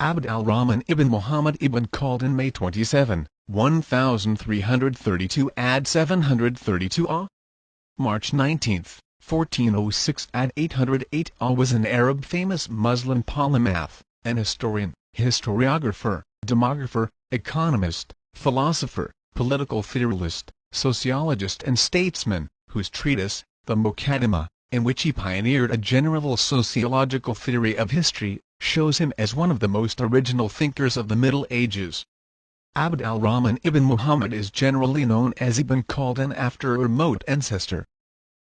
Abd al-Rahman ibn Muhammad ibn Khaldun, May 27, 1332 AD 732 AH. March 19, 1406 AD 808 AH was an Arab famous Muslim polymath, an historian, historiographer, demographer, economist, philosopher, political theorist, sociologist and statesman, whose treatise, the Muqaddimah, in which he pioneered a general sociological theory of history, shows him as one of the most original thinkers of the Middle Ages. Abd al-Rahman ibn Muhammad is generally known as Ibn Khaldun after a remote ancestor.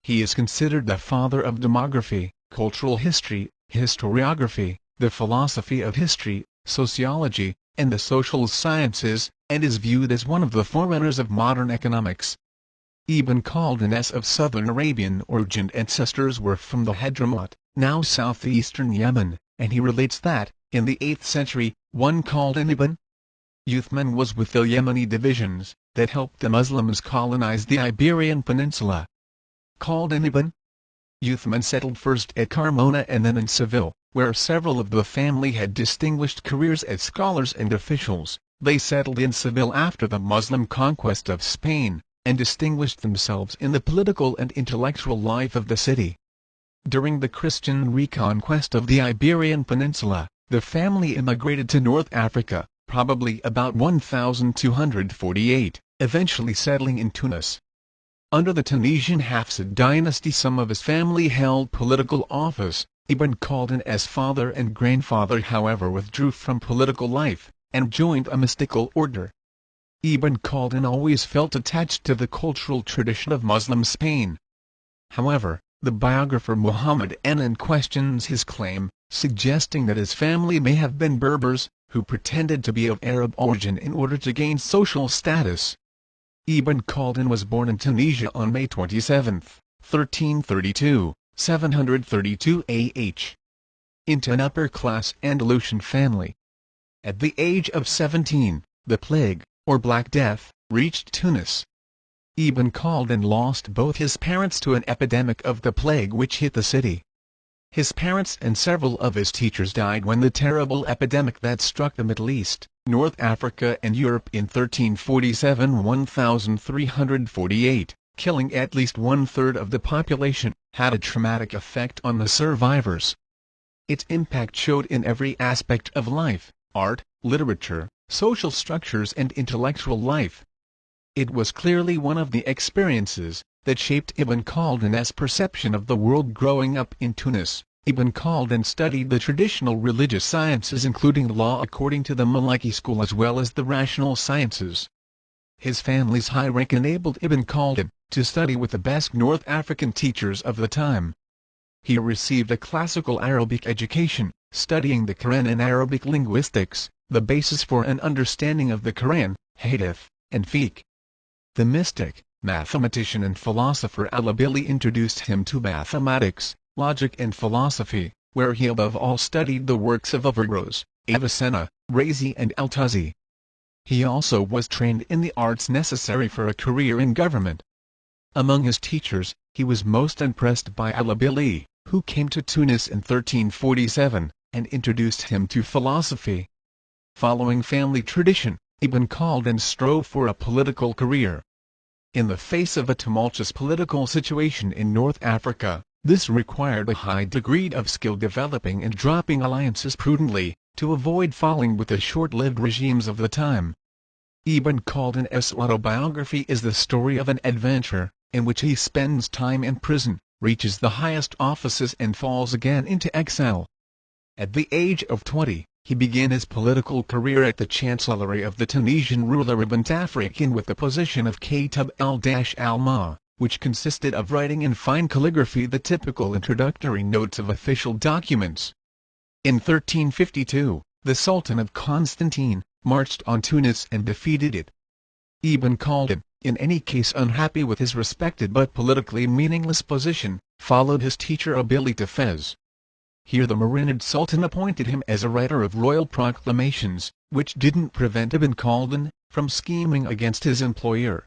He is considered the father of demography, cultural history, historiography, the philosophy of history, sociology, and the social sciences, and is viewed as one of the forerunners of modern economics. Ibn Khaldun's of southern Arabian origin ancestors were from the Hadramaut, now southeastern Yemen, and he relates that, in the 8th century, one Khaldun ibn Uthman was with the Yemeni divisions that helped the Muslims colonize the Iberian Peninsula. Khaldun ibn Uthman settled first at Carmona and then in Seville, where several of the family had distinguished careers as scholars and officials. They settled in Seville after the Muslim conquest of Spain, and distinguished themselves in the political and intellectual life of the city. During the Christian reconquest of the Iberian Peninsula, the family immigrated to North Africa, probably about 1248, eventually settling in Tunis. Under the Tunisian Hafsid dynasty, some of his family held political office. Ibn Khaldun's father and grandfather, however, withdrew from political life, and joined a mystical order. Ibn Khaldun always felt attached to the cultural tradition of Muslim Spain. However, the biographer Muhammad Anan questions his claim, suggesting that his family may have been Berbers, who pretended to be of Arab origin in order to gain social status. Ibn Khaldun was born in Tunisia on May 27, 1332, 732 AH, into an upper-class Andalusian family. At the age of 17, the plague, or Black Death, reached Tunis. Ibn Khaldun lost both his parents to an epidemic of the plague which hit the city. His parents and several of his teachers died when the terrible epidemic that struck the Middle East, North Africa and Europe in 1347–1348, killing at least one-third of the population, had a traumatic effect on the survivors. Its impact showed in every aspect of life: art, literature, social structures and intellectual life. It was clearly one of the experiences that shaped Ibn Khaldun's perception of the world. Growing up in Tunis, Ibn Khaldun studied the traditional religious sciences including law according to the Maliki school as well as the rational sciences. His family's high rank enabled Ibn Khaldun to study with the best North African teachers of the time. He received a classical Arabic education, studying the Quran and Arabic linguistics, the basis for an understanding of the Quran, hadith, and fiqh. The mystic, mathematician and philosopher Al-Abili introduced him to mathematics, logic and philosophy, where he above all studied the works of Averroes, Avicenna, Razi and Al-Tuzi. He also was trained in the arts necessary for a career in government. Among his teachers, he was most impressed by Al-Abili, who came to Tunis in 1347, and introduced him to philosophy. Following family tradition, Ibn Khaldun strove for a political career. In the face of a tumultuous political situation in North Africa, this required a high degree of skill developing and dropping alliances prudently, to avoid falling with the short-lived regimes of the time. Ibn Khaldun's autobiography is the story of an adventure, in which he spends time in prison, reaches the highest offices and falls again into exile. At the age of 20, he began his political career at the chancellery of the Tunisian ruler Ibn Tafriqin with the position of Katib al-Ma, which consisted of writing in fine calligraphy the typical introductory notes of official documents. In 1352, the Sultan of Constantine marched on Tunis and defeated it. Ibn Khaldun, in any case unhappy with his respected but politically meaningless position, followed his teacher Abili to Fez. Here the Marinid Sultan appointed him as a writer of royal proclamations, which didn't prevent Ibn Khaldun from scheming against his employer.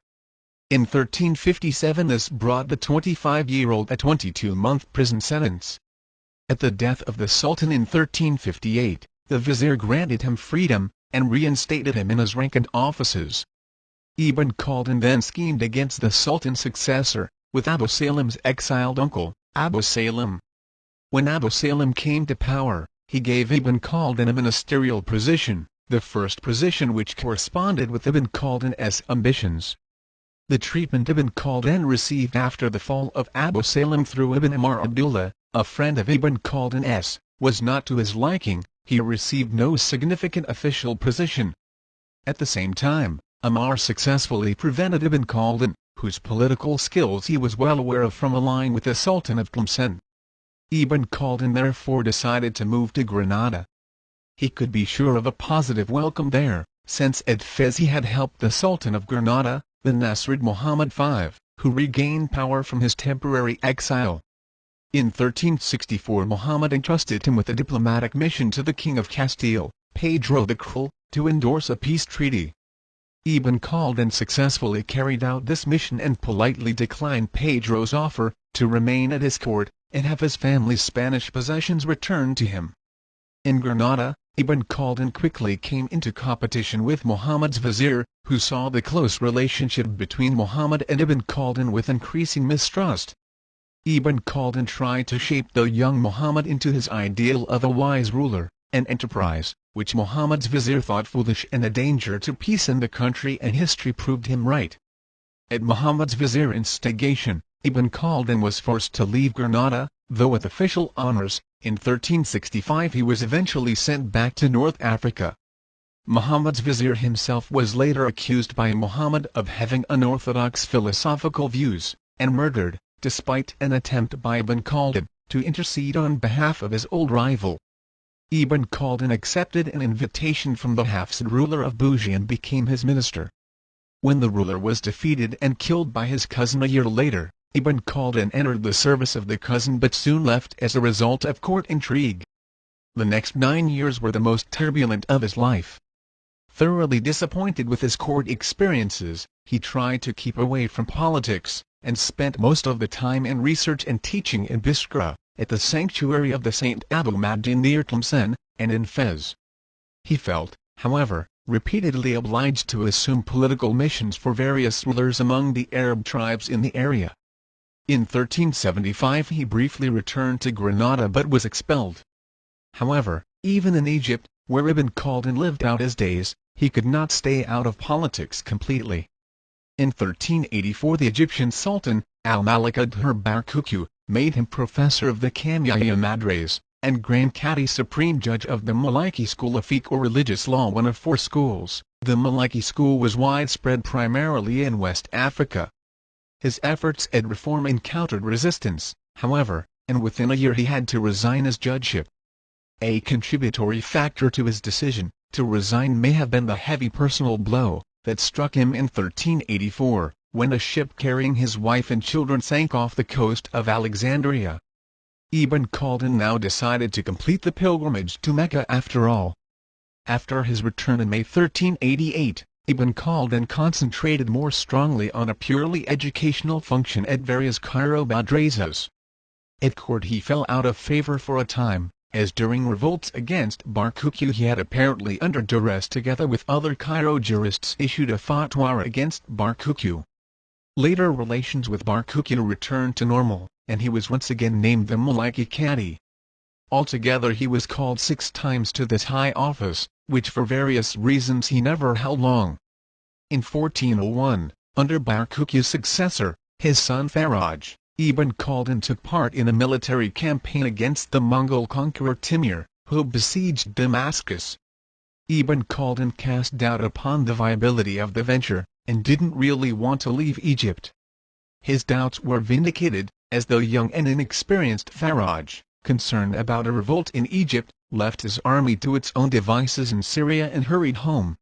In 1357 this brought the 25-year-old a 22-month prison sentence. At the death of the Sultan in 1358, the vizier granted him freedom, and reinstated him in his rank and offices. Ibn Khaldun then schemed against the Sultan's successor, with Abu Salim's exiled uncle, Abu Salim. When Abu Salim came to power, he gave Ibn Khaldun a ministerial position, the first position which corresponded with Ibn Khaldun's ambitions. The treatment Ibn Khaldun received after the fall of Abu Salim through Ibn Amr Abdullah, a friend of Ibn Khaldun's, was not to his liking. He received no significant official position. At the same time, Amr successfully prevented Ibn Khaldun, whose political skills he was well aware of, from allying with the Sultan of Tlemcen. Ibn Khaldun therefore decided to move to Granada. He could be sure of a positive welcome there, since at Fez he had helped the Sultan of Granada, the Nasrid Muhammad V, who regained power from his temporary exile. In 1364 Muhammad entrusted him with a diplomatic mission to the King of Castile, Pedro the Cruel, to endorse a peace treaty. Ibn Khaldun successfully carried out this mission and politely declined Pedro's offer to remain at his court and have his family's Spanish possessions returned to him. In Granada, Ibn Khaldun quickly came into competition with Muhammad's vizier, who saw the close relationship between Muhammad and Ibn Khaldun with increasing mistrust. Ibn Khaldun tried to shape the young Muhammad into his ideal of a wise ruler, an enterprise which Muhammad's vizier thought foolish and a danger to peace in the country, and history proved him right. At Muhammad's vizier instigation, Ibn Khaldun was forced to leave Granada, though with official honors. In 1365 he was eventually sent back to North Africa. Muhammad's vizier himself was later accused by Muhammad of having unorthodox philosophical views, and murdered, despite an attempt by Ibn Khaldun to intercede on behalf of his old rival. Ibn Khaldun accepted an invitation from the Hafsid ruler of Bougie and became his minister. When the ruler was defeated and killed by his cousin a year later, Ibn Khaldun entered the service of the cousin but soon left as a result of court intrigue. The next 9 years were the most turbulent of his life. Thoroughly disappointed with his court experiences, he tried to keep away from politics, and spent most of the time in research and teaching in Biskra, at the sanctuary of the Saint Abu Mahdin near Tlemcen, and in Fez. He felt, however, repeatedly obliged to assume political missions for various rulers among the Arab tribes in the area. In 1375 he briefly returned to Granada but was expelled. However, even in Egypt, where Ibn Khaldun lived out his days, he could not stay out of politics completely. In 1384 the Egyptian Sultan, al-Malik Adhur Barquq, made him professor of the Kamiyya Madres, and Grand Cadi Supreme Judge of the Maliki School of Fiqh or Religious Law, one of 4 schools. The Maliki school was widespread primarily in West Africa. His efforts at reform encountered resistance, however, and within a year he had to resign his judgeship. A contributory factor to his decision to resign may have been the heavy personal blow that struck him in 1384, when a ship carrying his wife and children sank off the coast of Alexandria. Ibn Khaldun now decided to complete the pilgrimage to Mecca after all. After his return in May 1388, Ibn Khaldun concentrated more strongly on a purely educational function at various Cairo madrasas. At court he fell out of favor for a time, as during revolts against Barquq he had apparently under duress together with other Cairo jurists issued a fatwa against Barquq. Later relations with Barquq returned to normal, and he was once again named the Maliki Cadi. Altogether he was called 6 times to this high office, which for various reasons he never held long. In 1401, under Barquq's successor, his son Faraj, Ibn Khaldun took part in a military campaign against the Mongol conqueror Timur, who besieged Damascus. Ibn Khaldun cast doubt upon the viability of the venture, and didn't really want to leave Egypt. His doubts were vindicated, as the young and inexperienced Faraj, concerned about a revolt in Egypt, left his army to its own devices in Syria and hurried home.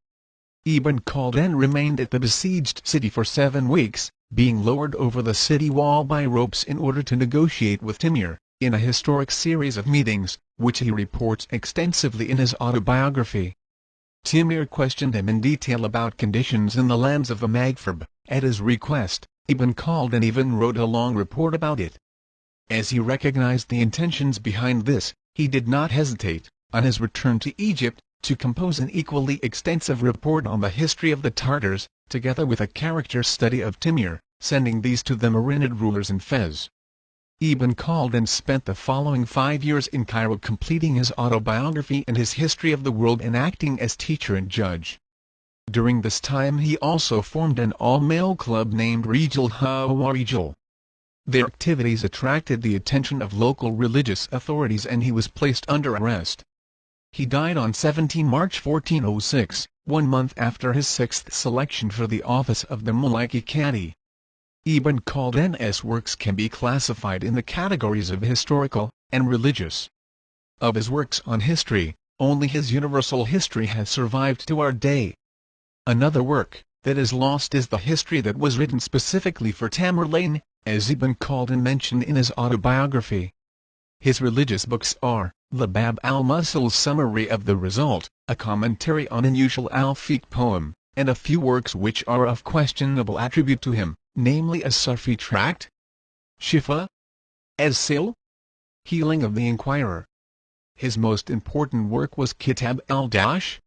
Ibn Khaldun remained at the besieged city for 7 weeks, being lowered over the city wall by ropes in order to negotiate with Timur, in a historic series of meetings, which he reports extensively in his autobiography. Timur questioned him in detail about conditions in the lands of the Maghreb. At his request, Ibn Khaldun even wrote a long report about it. As he recognized the intentions behind this, he did not hesitate, on his return to Egypt, to compose an equally extensive report on the history of the Tartars, together with a character study of Timur, sending these to the Marinid rulers in Fez. Ibn Khaldun spent the following 5 years in Cairo completing his autobiography and his history of the world and acting as teacher and judge. During this time he also formed an all-male club named Rijal Hawarijal. Their activities attracted the attention of local religious authorities and he was placed under arrest. He died on 17 March 1406, 1 month after his 6th selection for the office of the Maliki Qadi. Ibn Khaldun's works can be classified in the categories of historical and religious. Of his works on history, only his Universal History has survived to our day. Another work that is lost is the history that was written specifically for Tamerlane, as Ibn Khaldun mentioned in his autobiography. His religious books are the Bab al-Musal's Summary of the Result, a commentary on unusual al-Fiqh poem, and a few works which are of questionable attribute to him, namely a Sufi tract, Shifa, as-Sil, Healing of the Inquirer. His most important work was Kitab al-Dash,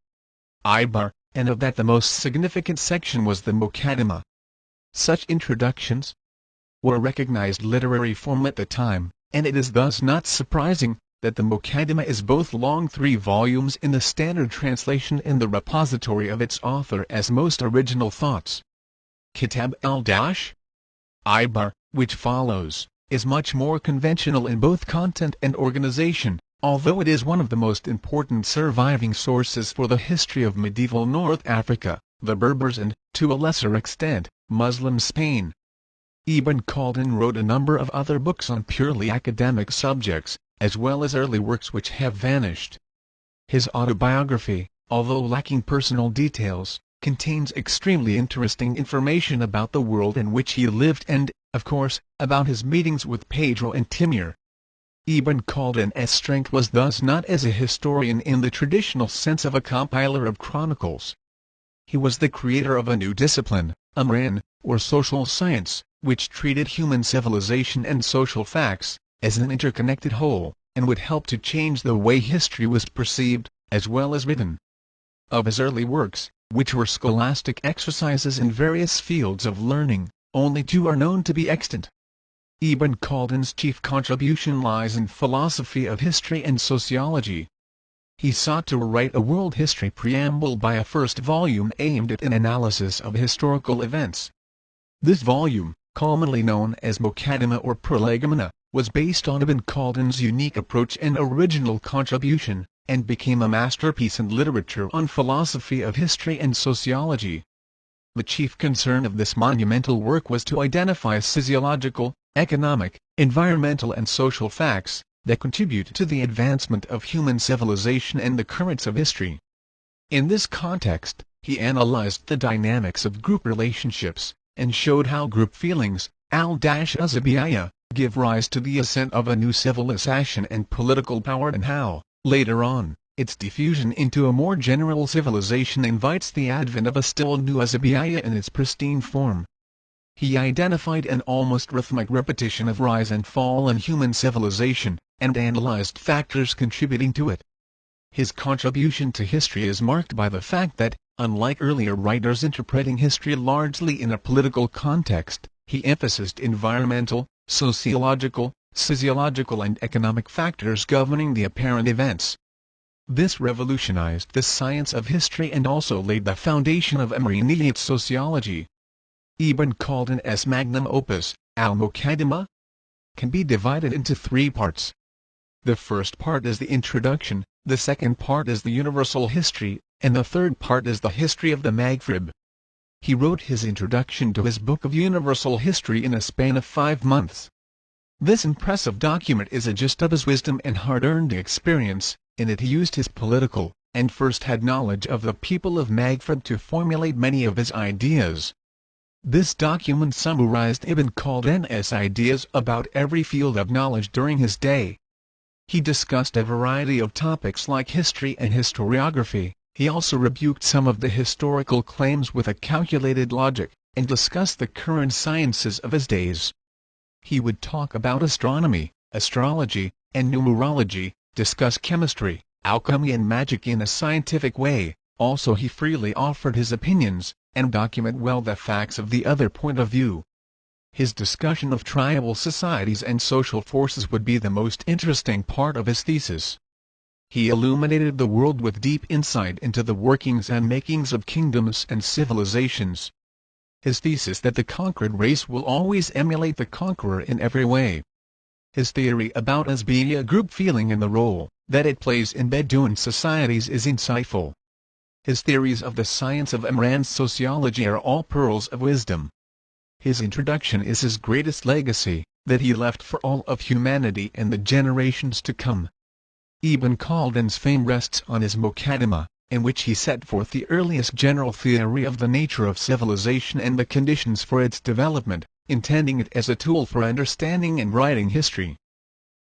Ibar, and of that the most significant section was the Muqaddimah. Such introductions were a recognized literary form at the time, and it is thus not surprising that the Muqaddimah is both long 3 volumes in the standard translation in the repository of its author as most original thoughts. Kitab al-Dash, Ibar, which follows, is much more conventional in both content and organization, although it is one of the most important surviving sources for the history of medieval North Africa, the Berbers and, to a lesser extent, Muslim Spain. Ibn Khaldun wrote a number of other books on purely academic subjects, as well as early works which have vanished. His autobiography, although lacking personal details, contains extremely interesting information about the world in which he lived and, of course, about his meetings with Pedro and Timur. Ibn Khaldun's strength was thus not as a historian in the traditional sense of a compiler of chronicles. He was the creator of a new discipline, Amran, or social science, which treated human civilization and social facts as an interconnected whole, and would help to change the way history was perceived, as well as written. Of his early works, which were scholastic exercises in various fields of learning, only 2 are known to be extant. Ibn Khaldun's chief contribution lies in philosophy of history and sociology. He sought to write a world history preamble by a first volume aimed at an analysis of historical events. This volume, commonly known as Muqaddimah or Prolegomena, was based on Ibn Khaldun's unique approach and original contribution, and became a masterpiece in literature on philosophy of history and sociology. The chief concern of this monumental work was to identify sociological, economic, environmental and social facts that contribute to the advancement of human civilization and the currents of history. In this context, he analyzed the dynamics of group relationships, and showed how group feelings, al-Azabiyya, give rise to the ascent of a new civilization and political power and how, later on, its diffusion into a more general civilization invites the advent of a still new Azabiyya in its pristine form. He identified an almost rhythmic repetition of rise and fall in human civilization, and analyzed factors contributing to it. His contribution to history is marked by the fact that, unlike earlier writers interpreting history largely in a political context, he emphasized environmental, sociological, physiological and economic factors governing the apparent events. This revolutionized the science of history and also laid the foundation of Amraniyat sociology. Ibn Khaldun's magnum opus, al-Muqaddimah, can be divided into 3 parts. The first part is the introduction, the second part is the universal history, and the third part is the history of the Maghrib. He wrote his introduction to his book of universal history in a span of 5 months. This impressive document is a gist of his wisdom and hard-earned experience. In it he used his political, and first-hand knowledge of the people of Maghrib to formulate many of his ideas. This document summarized Ibn Khaldun's ideas about every field of knowledge during his day. He discussed a variety of topics like history and historiography. He also rebuked some of the historical claims with a calculated logic, and discussed the current sciences of his days. He would talk about astronomy, astrology, and numerology, discuss chemistry, alchemy and magic in a scientific way. Also he freely offered his opinions, and document well the facts of the other point of view. His discussion of tribal societies and social forces would be the most interesting part of his thesis. He illuminated the world with deep insight into the workings and makings of kingdoms and civilizations. His thesis that the conquered race will always emulate the conqueror in every way. His theory about us being a group feeling and the role that it plays in Bedouin societies is insightful. His theories of the science of Imran's sociology are all pearls of wisdom. His introduction is his greatest legacy, that he left for all of humanity and the generations to come. Ibn Khaldun's fame rests on his Muqaddimah, in which he set forth the earliest general theory of the nature of civilization and the conditions for its development, intending it as a tool for understanding and writing history.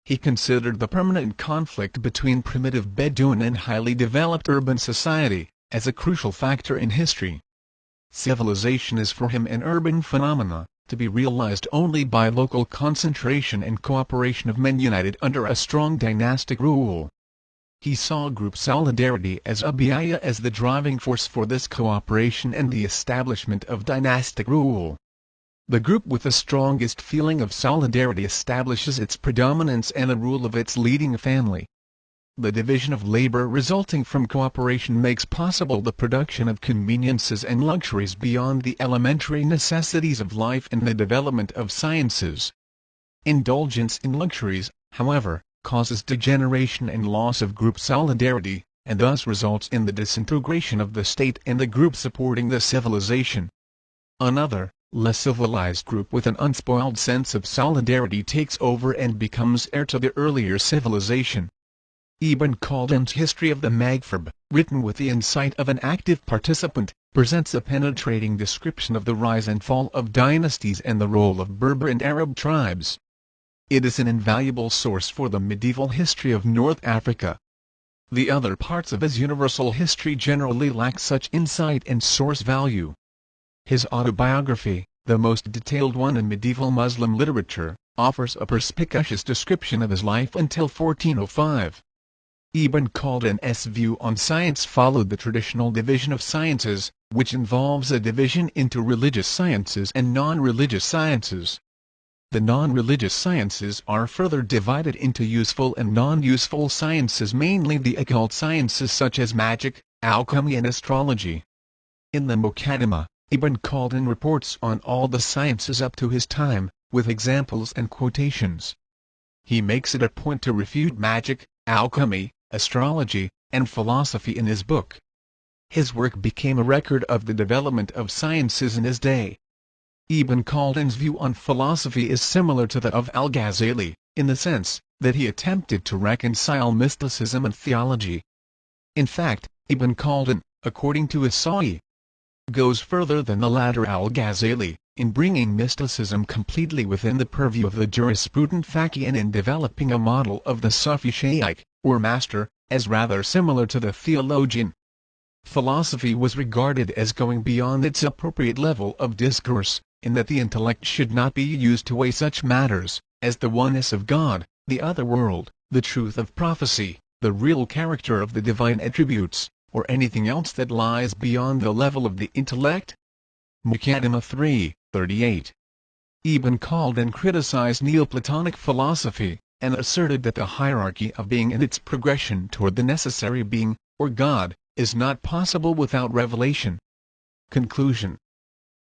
He considered the permanent conflict between primitive Bedouin and highly developed urban society as a crucial factor in history. Civilization is for him an urban phenomena, to be realized only by local concentration and cooperation of men united under a strong dynastic rule. He saw group solidarity as the driving force for this cooperation and the establishment of dynastic rule. The group with the strongest feeling of solidarity establishes its predominance and the rule of its leading family. The division of labor resulting from cooperation makes possible the production of conveniences and luxuries beyond the elementary necessities of life and the development of sciences. Indulgence in luxuries, however, causes degeneration and loss of group solidarity, and thus results in the disintegration of the state and the group supporting the civilization. Another, less civilized group with an unspoiled sense of solidarity takes over and becomes heir to the earlier civilization. Ibn Khaldun's History of the Maghreb, written with the insight of an active participant, presents a penetrating description of the rise and fall of dynasties and the role of Berber and Arab tribes. It is an invaluable source for the medieval history of North Africa. The other parts of his universal history generally lack such insight and source value. His autobiography, the most detailed one in medieval Muslim literature, offers a perspicacious description of his life until 1405. Ibn Khaldun's view on science followed the traditional division of sciences, which involves a division into religious sciences and non-religious sciences. The non-religious sciences are further divided into useful and non-useful sciences, mainly the occult sciences such as magic, alchemy and astrology. In the Muqaddimah, Ibn Khaldun reports on all the sciences up to his time, with examples and quotations. He makes it a point to refute magic, alchemy, astrology, and philosophy in his book. His work became a record of the development of sciences in his day. Ibn Khaldun's view on philosophy is similar to that of al-Ghazali, in the sense that he attempted to reconcile mysticism and theology. In fact, Ibn Khaldun, according to Isa'i, goes further than the latter al-Ghazali, in bringing mysticism completely within the purview of the jurisprudent faqih and in developing a model of the Sufi shaykh, or master, as rather similar to the theologian. Philosophy was regarded as going beyond its appropriate level of discourse, in that the intellect should not be used to weigh such matters, as the oneness of God, the other world, the truth of prophecy, the real character of the divine attributes, or anything else that lies beyond the level of the intellect. Muqaddimah 3:38. Ibn Khaldun criticized Neoplatonic philosophy, and asserted that the hierarchy of being and its progression toward the necessary being, or God, is not possible without revelation. Conclusion.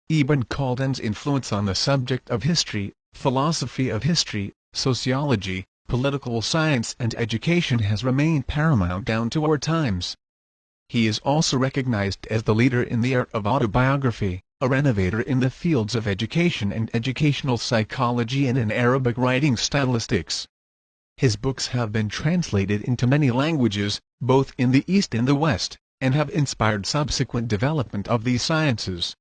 Ibn Khaldun's influence on the subject of history, philosophy of history, sociology, political science and education has remained paramount down to our times. He is also recognized as the leader in the art of autobiography, a renovator in the fields of education and educational psychology and in Arabic writing stylistics. His books have been translated into many languages, both in the East and the West, and have inspired subsequent development of these sciences.